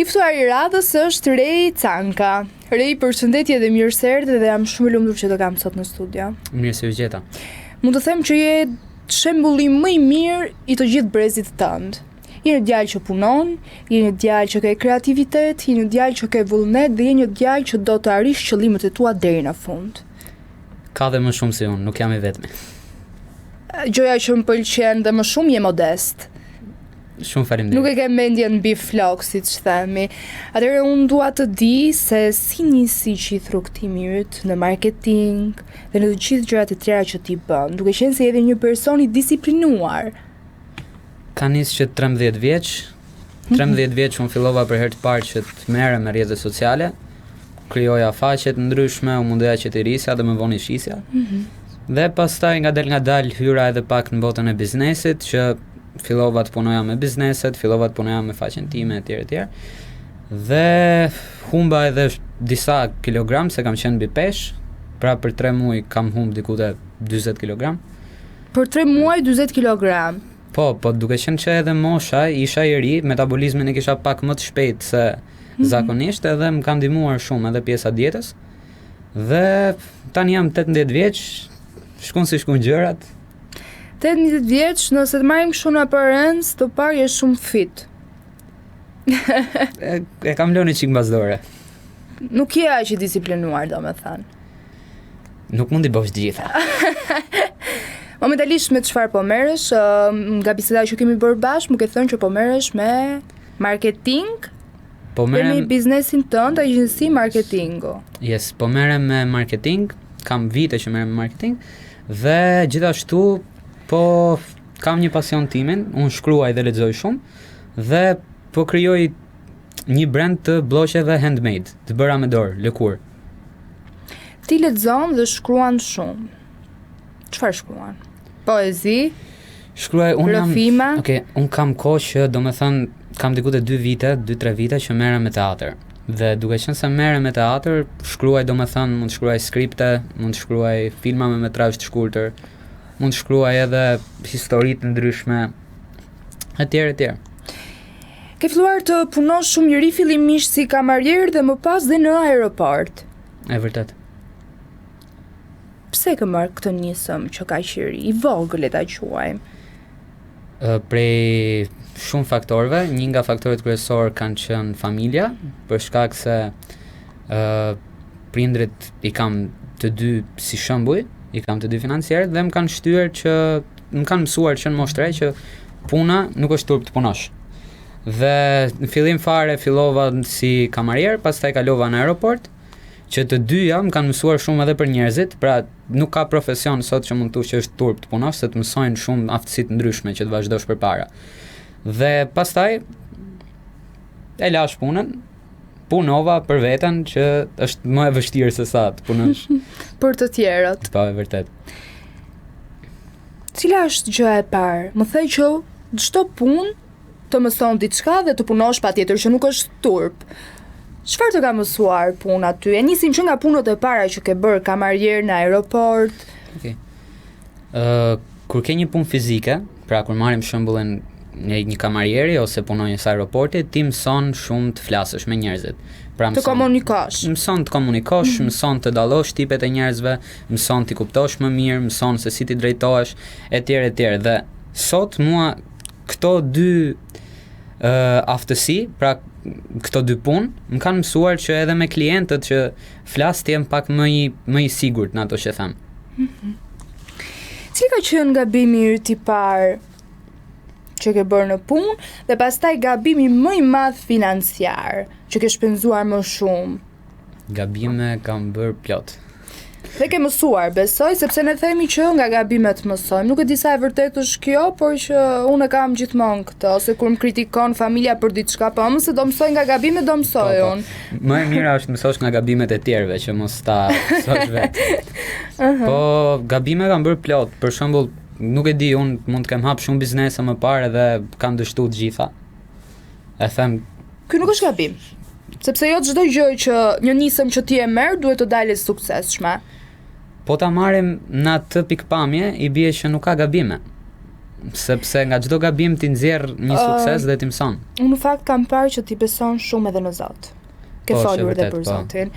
I ftuar i radhës është Rej Canka. Rej, përshëndetje dhe mirë se erdhe dhe jam shumë i lumtur që të kam sot në studio. Mirë se u gjeta. Mund të them që je shembulli më i mirë i të gjithë brezit tënd. Je një djalë që punon, je një djalë që ka kreativitet, je një djalë që ka vullnet dhe je një djalë që do të arrish qëllimet e tua deri në fund. Ka dhe më shumë se unë, nuk jam i vetmi. Gjoja që më pëlqen dhe më shumë je modest. Shumë faleminderit. Nuk e ke mendjen mbi flok, siç themi. Atëherë unë dua të di se si nisi gjithë rrugtimi yt në marketing dhe në të gjithë gjërat e tjera që ti bën, duke qenë se je edhe një person i disiplinuar. Ka nisë që 13 vjeç. 13 vjeç unë fillova për herë të parë që të merrem me rrjetet sociale. Krijoja faqe të ndryshme, u mundoja që të rrisja dhe më vonë shisja. Dhe pastaj ngadal hyra edhe pak në botën e biznesit, që fillova të punoja me bizneset, fillova të punoja me faqen time etj. Dhe humba edhe disa kilogram se kam qenë mbi pesh. Pra për 3 muaj kam humb diku te 40 kilogram. Për 3 muaj 40 kilogram. Po, duke qenë që edhe mosha, isha i ri, metabolizmin e kisha pak më të shpejt se zakonisht, edhe më ka ndihmuar shumë edhe pjesa dietës. Dhe tani jam 18 vjeç, shkon si shkon gjërat. 18 vjeç, nëse të marrim kështu në aparencë, të parë je shumë fit. e kam lënë çik mbasdore. Nuk je aq i disiplinuar, domethënë. Nuk mundi bësh gjitha. Momentalisht me çfarë po merresh? Nga biseda që kemi bërë bashkë, më ke thënë që po merresh me marketing. Po merrem me biznesin tënd, agjenci marketingu. Yes, po merrem me marketing, kam vite që merrem me marketing dhe gjithashtu po kam një pasion timin, unë shkruaj dhe lexoj shumë dhe po krijoj një brand të blloqeve handmade, të bëra me dorë, lëkur. Ti lexon dhe shkruan shumë. Çfarë shkruan? Poezi? Shkruaj unë rrëfima? Okej, unë kam kohë që domethënë kam diku te 2-3 vite që merrem me teatr. Dhe duke qenë se merrem me teatr, shkruaj domethënë mund të shkruaj skripte, mund të shkruaj filma me metrazh të shkurtër, mund të shkruaj edhe histori të ndryshme etj. Ke filluar të punosh shumë i ri fillimisht si kamarier dhe më pas dhe në aeroport. E vërtet. Pse ke marrë këtë nisëm që ka qiri, i vogël le ta quajmë? Prej shumë faktorëve, një nga faktorët kryesorë kanë qenë familja, për shkak se prindrit i kam të dy si shembuj, i kam të dy financiarët dhe më kanë shtyr që më kanë mësuar që në moshë të re që puna nuk është turp të punosh. Dhe në fillim fare fillova si kamarier, pastaj kalova në aeroport, që të dyja më kanë mësuar shumë edhe për njerëzit, pra nuk ka profesion sot që mund të thush që është turp të punosh, se të mësojnë shumë aftësi të ndryshme që të vazhdosh përpara. Dhe pastaj e lash punën, punova për veten që është më e vështirë se sa të punosh për të tjerët. Po, e vërtet. Cila është gjëja e parë? Më thej që çdo punë të mëson diçka dhe të punosh patjetër që nuk është turp. Çfarë të ka mësuar puna ty? E nisim që nga punët e para që ke bërë kamarier në aeroport. Okej. Kur ke një punë fizike, pra kur marrim shembullin një kamarieri ose punonjës aeroporti, ti mëson shumë të flasësh me njerëzit. Pra të komunikosh. Mëson të komunikosh, mëson të dallosh tipet e njerëzve, mëson të kuptosh më mirë, mëson se si ti drejtohesh etj. Dhe sot mua këto dy aftësi, pra këto dy punë, më kanë mësuar që edhe me klientët që flas të jem pak më i sigurt në ato që them. Cili ka qenë gabimi yt i parë që ke bërë në punë dhe pastaj gabimi më i madh financiar që ke shpenzuar më shumë? Gabime kam bërë plot. Dhe ke mësuar, besoj, sepse ne themi që nga gabimet mësojmë. Nuk e di sa e vërtet është kjo, por që unë e kam gjithmonë këtë, ose kur më kritikon familja për diçka, po mëse do mësoj nga gabimet, do mësoj unë. Më e mira është mësosh nga gabimet e tjerëve, që mos ta mësosh vetë. Po gabime kam bërë plot, për shembull, nuk e di, unë mund të kem hap shumë biznese më parë dhe kanë dështuar të gjitha. E them, ky nuk është gabim. Sepse jo çdo gjë që një nisëm që ti e merr duhet të dalë suksesshme. Po ta marrim në atë pikpamje, i bie që nuk ka gabime. sepse nga çdo gabim ti nxjerr një sukses dhe ti mëson. Unë në fakt kam parë që ti beson shumë edhe në Zot. Ke Po, folur edhe vërtet, për po. Zotin.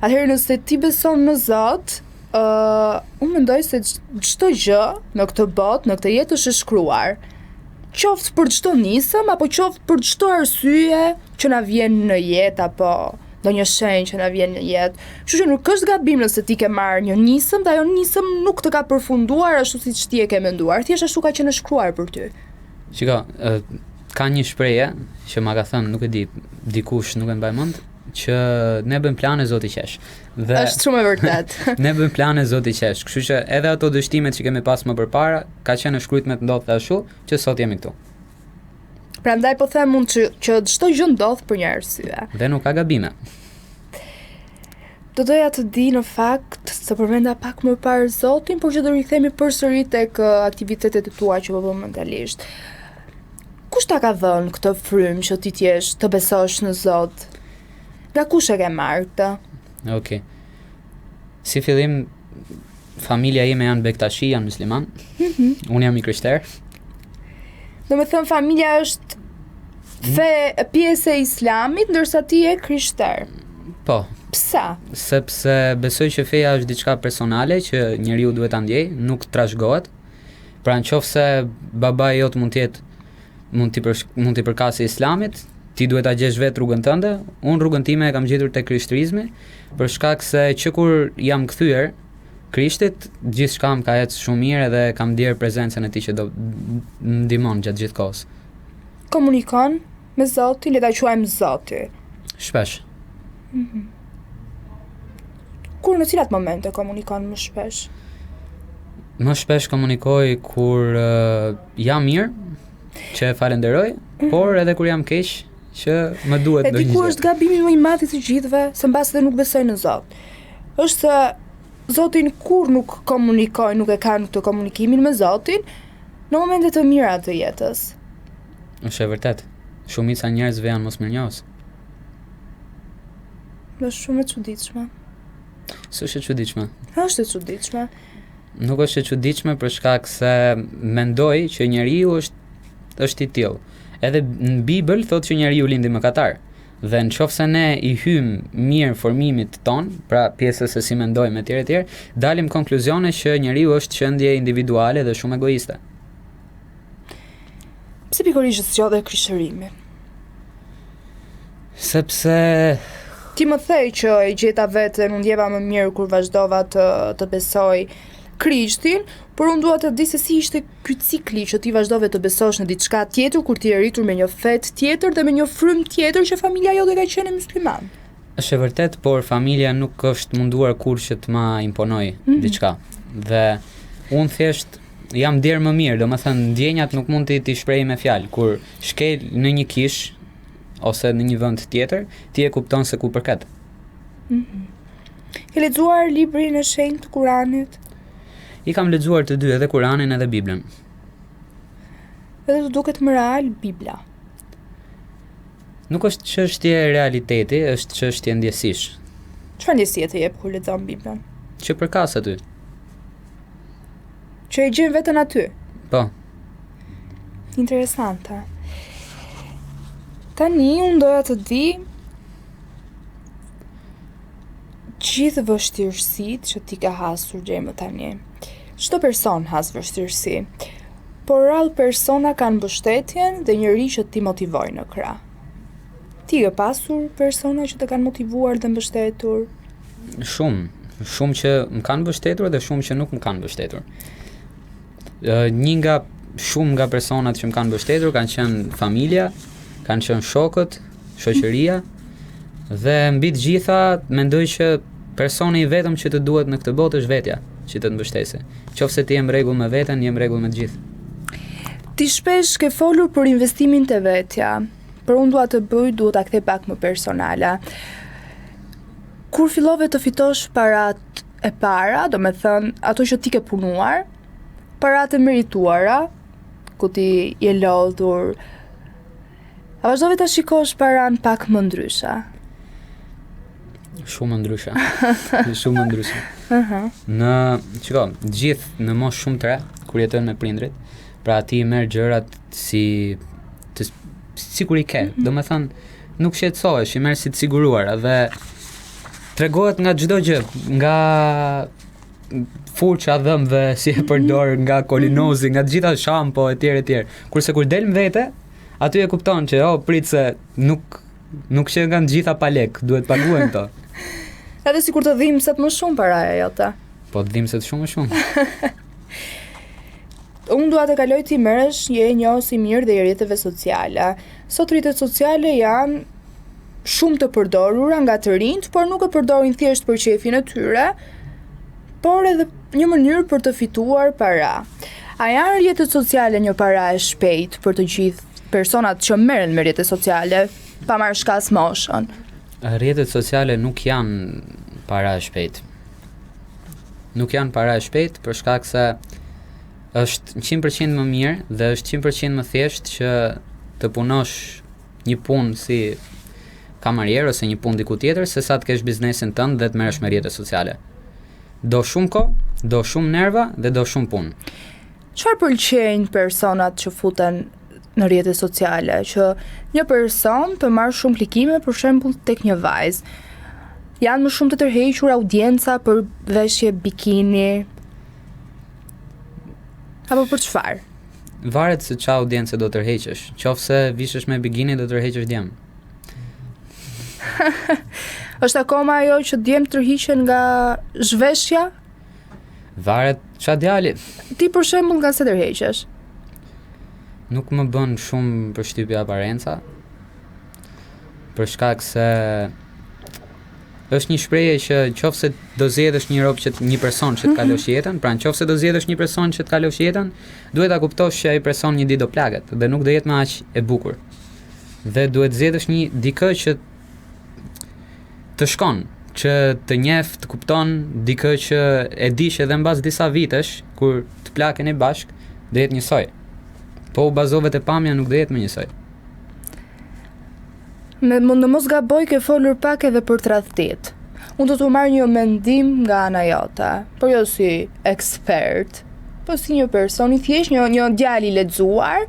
Atëherë nëse ti beson në Zot, unë mendoj se çdo gjë në këtë botë, në këtë jetë është e shkruar. Qoftë për çdo nisëm apo qoftë për çdo arsye që na vjen në jetë apo ndonjë shenjë që na vjen në jetë. Kështu që nuk është gabim nëse ti ke marrë një nisëm dhe ajo nisëm nuk të ka përfunduar ashtu siç ti e ke menduar. Thjesht ashtu ka qenë e shkruar për ty. Shiko, ka një shprehje që ma ka thënë, nuk e di, dikush nuk e mbaj mend, që ne bëjmë plane Zoti qesh. Dhe Është shumë e vërtet. ne bëjmë plane Zoti qesh. Kështu që edhe ato dështimet që kemi pas më përpara, ka qenë e shkruajtur me të ndodhte ashtu që sot jemi këtu. Prandaj po them unë që çdo gjë ndodh për një arsye. Dhe nuk ka gabime. Do doja të di në fakt se përmenda pak më parë Zotin, por që do rikthehemi përsëri tek aktivitetet e tua që po bëm mentalisht. Kush ta ka dhënë këtë frymë që ti t'jesh të besosh në Zot? Nga kush e ke marrë këtë? Okej. Si fillim, familja ime janë bektashi, janë musliman. Unë jam i krishter. Do me thënë familja është pjesë e Islamit, ndërsa ti je krishter. Po, Pse? sepse besoj që feja është diçka personale që njeriu duhet ta ndjej, nuk trashëgohet. Pra nëse babai jot mund t'i përkasë Islamit, ti duhet ta gjesh vetë rrugën tënde. Unë rrugën time e kam gjetur te krishtrizmi, për shkak se që kur jam kthyer Krishtit, gjithçka më ka ecë shumë mirë dhe kam ndier prezencën e tij që do më ndihmon gjatë gjithë kohës. Komunikon me Zotin, le ta quajmë Zoti. Shpesh. Kur në cilat momente komunikon më shpesh? Më shpesh komunikoj kur jam mirë, që e falenderoj, por edhe kur jam keq, që më duhet E di ku është gabimi më i madh i të gjithëve, se mbas dhe nuk besoj në Zot. Është se Zotin kur nuk komunikoj, nuk e kanë këtë komunikimin me Zotin në momente të mira të jetës. Është e vërtet. Shumica njerëzve janë mosmirnjos. Është shumë e çuditshme. S'është e çuditshme. Është e çuditshme. Nuk është e çuditshme për shkak se mendoj që njeriu është i tillë. Edhe në Bibël thotë që njeriu lindi mëkatar. Dhe nëse ne i hym mirë formimit ton, pra pjesës se si mendojmë etj, dalim konkluzione që njeriu është qendje individuale dhe shumë egoiste. Pse pikërisht zgjodhe krishtërimin? Sepse Ti më thej që e gjeta veten, unë ndjeva më mirë kur vazhdova të besoj Krishtin, por unë dua të di se si ishte ky cikli që ti vazhdove të besosh në diçka tjetër kur ti je rritur me një fet tjetër dhe me një frymë tjetër që familja jote ka qenë musliman. është e vërtet, por familja nuk është munduar kur që të ma imponoj diçka. Dhe unë thjesht jam derë më mirë, do më thënë ndjenjat nuk mund t'i shprej me fjalë. Kur shkel në një kish ose në një vend tjetër, ti e kupton se ku përket. Ke lexuar librin e shenjtë të Kuranit? I kam lexuar të dy, edhe Kuranin edhe Biblën. Edhe të duket më real Bibla. Nuk është çështje realiteti, është çështje ndjesish. Çfarë ndjesie të jep kur lexon Biblën? Që përkas aty. Që e gjen veten aty. Po, Interesante. Tani unë doja të di gjithë vështirësitë që ti ka hasur deri më tani. Çdo person has vështirësi, por rrallë persona kanë mbështetjen dhe njëri që ti motivoj në krah. Ti ke pasur persona që të kanë motivuar dhe mbështetur? shumë që më kanë mbështetur dhe shumë që nuk më kanë mbështetur. Shumë nga personat që më kanë mbështetur kanë qenë familja, kanë qenë shokët, shoqëria, dhe mbi të gjitha mendoj që personi i vetëm që të duhet në këtë botë është vetja që të mbështesë. Qofse ti je në rregull me veten, je në rregull me të gjithë. Ti shpesh ke folur për investimin te vetja, por unë duhet ta kthej pak më personale. Kur fillove të fitosh parat e para, do me thënë ato që ti ke punuar, parat e merituara, ku ti je lodhur, a vazhdove ta shikosh paran pak më ndryshe? Shumë ndryshe. Shumë ndryshe. Në gjithë në moshë shumë të re, kur jetojnë me prindrit, Pra ti merr gjërat sikur i ke. Domethënë nuk shqetësohesh, i merr si të siguruara dhe tregohet nga çdo gjë, nga furça dhëmbëve si e përdor, nga kolinozi, nga të gjitha shampo etj. Kurse kur del vete, aty e kupton që prit se nuk që nga të gjitha pa lek, duhet paguajmë këto. Edhe sikur të dhimbset më shumë paraja jote. Po të dhimbset shumë më shumë. Unë dua të kaloj ti merresh, je një si mirë dhe i rrjeteve sociale. Sot rrjetet sociale janë shumë të përdorura nga të rinjt, por nuk e përdorin thjesht për qefin e tyre, por edhe një mënyrë për të fituar para. A janë rrjetet sociale një para e shpejt për të gjithë personat që merren me rrjetet sociale, pa marrë shkas moshën? Rrjetet sociale nuk janë para e shpejt. Nuk janë para e shpejt për shkak se është 100% më mirë dhe është 100% më thjesht që të punosh një punë si kamarier ose një punë diku tjetër se sa të kesh biznesin tënd dhe të merresh me rrjete sociale. Do shumë kohë, do shumë nerva dhe do shumë punë. Çfarë pëlqejnë personat që futen në rrjetet sociale, që një person të marrë shumë klikime për shembull tek një vajzë? Janë më shumë të tërhequr audienca për veshje bikini? Apo për çfarë? Varet se ç'a audiencë do tërheqësh. Qofse vishesh me bikini do tërheqësh djem. Është akoma ajo që djem tërhiqen nga zhveshja? Varet ç'a djali. Ti për shembull nga se tërheqesh? Nuk më bën shumë përshtypje aparenca. Për shkak se është një shprehje që nëse do zgjedhësh një person që të kalosh jetën, pra nëse do zgjedhësh një person që të kalosh jetën, duhet ta kuptosh që ai person një ditë do plaget dhe nuk do jetë më aq e bukur. Dhe duhet zgjedhësh një dikë që të shkon, që të njeh, të kupton, dikë që e dish edhe mbas disa vitesh kur të plakeni bashk, do jetë njësoj. Po u bazove te pamja nuk do jetë më njësoj. Mund të mos gaboj, ke folur pak edhe për tradhtit. Unë do të marr një mendim nga ana jote, por jo si ekspert, po si një person i thjesht, një djalë i lexuar.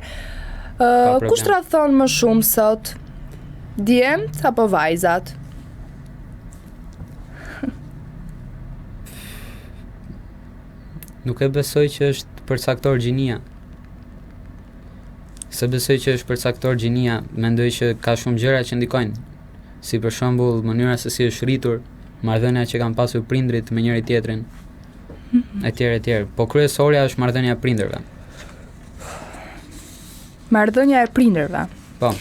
Kush tradhton më shumë sot? Djemt apo vajzat? Nuk e besoj që është përcaktor gjinia. Se besoj që është përcaktor gjinia, mendoj që ka shumë gjëra që ndikojnë. Si për shembull mënyra se si është rritur, marrëdhënia që kanë pasur prindrit me njëri tjetrin, etj. Po kryesorja është marrëdhënia e prindërve. Marrëdhënia e prindërve. Po.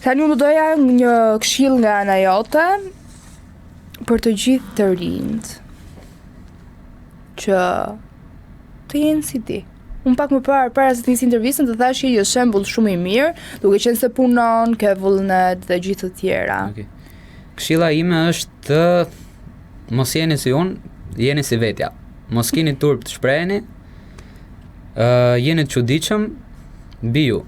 Tani unë doja një këshill nga ana jote për të gjithë të rinjt që të jenë si ti. Unë pak më para se të nisi intervistën të thash që je shembull shumë i mirë, duke qenë se punon, ke vullnet dhe gjithë të tjera. Okay. Këshilla ime është të mos jeni si unë, jeni si vetja. Mos keni turp të shpreheni, jeni të çuditshëm, biju.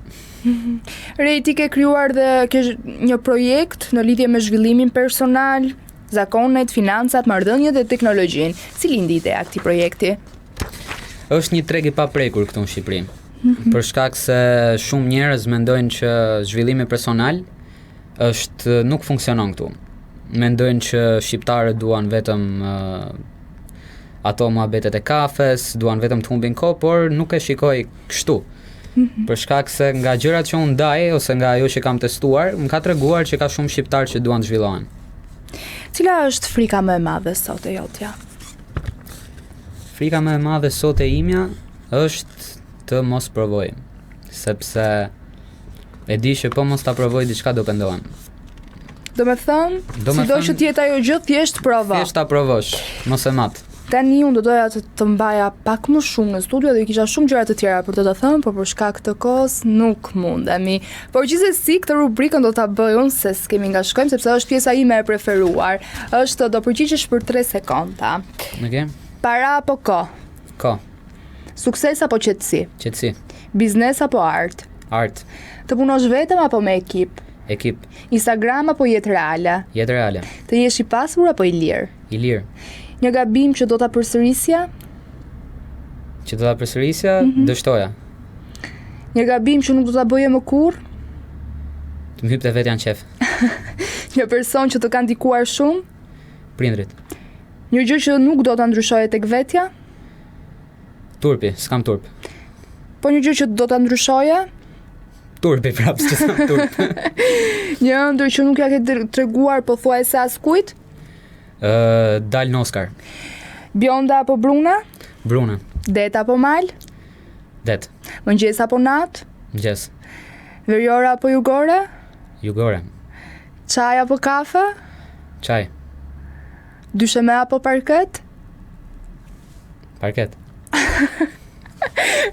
Rej, ti ke krijuar dhe ke një projekt në lidhje me zhvillimin personal, zakonet, financat, marrëdhëniet dhe teknologjinë. Si lindi ideja e këtij projekti? Është një treg i paprekur këtu në Shqipëri. Për shkak se shumë njerëz mendojnë që zhvillimi personal nuk funksionon këtu. Mendojnë që shqiptarët duan vetëm ato muhabetet e kafes, duan vetëm të humbin kohë, por nuk e shikoj kështu. Për shkak se nga gjërat që unë ndaj ose nga ajo që kam testuar, më ka treguar që ka shumë shqiptarë që duan të zhvillohen. Cila është frika më e madhe sot e jotja? Frika më e madhe sot e imja është të mos provoj, sepse e di që po mos ta provoj diçka do pendohem. Do me thënë, sido që t'jetë ajo gjë, thjesht provo. Thjesht ta provosh, mos e mat. Tani unë do doja të mbaja pak më shumë në studio dhe kisha shumë gjëra të tjera për të thënë, por për shkak të kohës nuk mundemi. Por gjithsesi këtë rubrikën do ta bëj unë se s'kemi nga shkojmë, sepse është pjesa ime e preferuar. Do përgjigjesh për 3 sekonda. Okay. Para apo kohë? Kohë. Sukses apo qetësi? Qetësi. Biznes apo art? Art. Të punosh vetëm apo me ekip? Ekip. Instagram apo jetë reale? Jetë reale. Të jesh i pasur apo i lirë? I lirë. Një gabim që do ta përsërisja? Që do ta përsërisja, dështoja. Një gabim që nuk do ta bëje më kurrë. Të më hypte vetja në qef. Një person që të ka ndikuar shumë. Prindrit. Një gjë që nuk do ta ndryshoje tek vetja. Turpi, s'kam turp. Po një gjë që do ta ndryshoje. Turpi prapë, që s'kam turp. Një ëndër që nuk ja ke treguar pothuajse askujt. Dal në Oscar. Bjonda apo bruna? Bruna. Det apo mal? Det. Mëngjes apo nat? Mëngjes. Veriore apo jugore? Jugore. Çaj apo kafe? Çaj. Dysheme apo parket? Parket.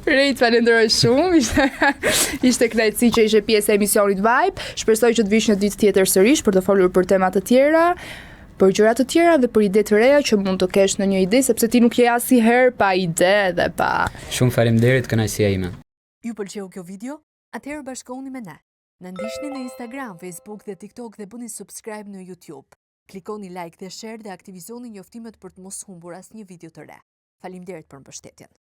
Rejt, falenderoj shumë. Ishte kënaqësi që ishe pjesë e emisionit Vibe. Shpresoj që të vish një ditë tjetër sërish për të folur për tema të tjera, për gjëra të tjera dhe për ide të reja që mund të kesh në një ide, sepse ti nuk je asnjëherë pa ide dhe pa. Shumë faleminderit, kënaqësia ime. Ju pëlqeu kjo video? Atëherë bashkohuni me ne. Na ndiqni në Instagram, Facebook dhe TikTok dhe bëni subscribe në YouTube. Klikoni like dhe share dhe aktivizoni njoftimet për të mos humbur asnjë video të re. Faleminderit për mbështetjen.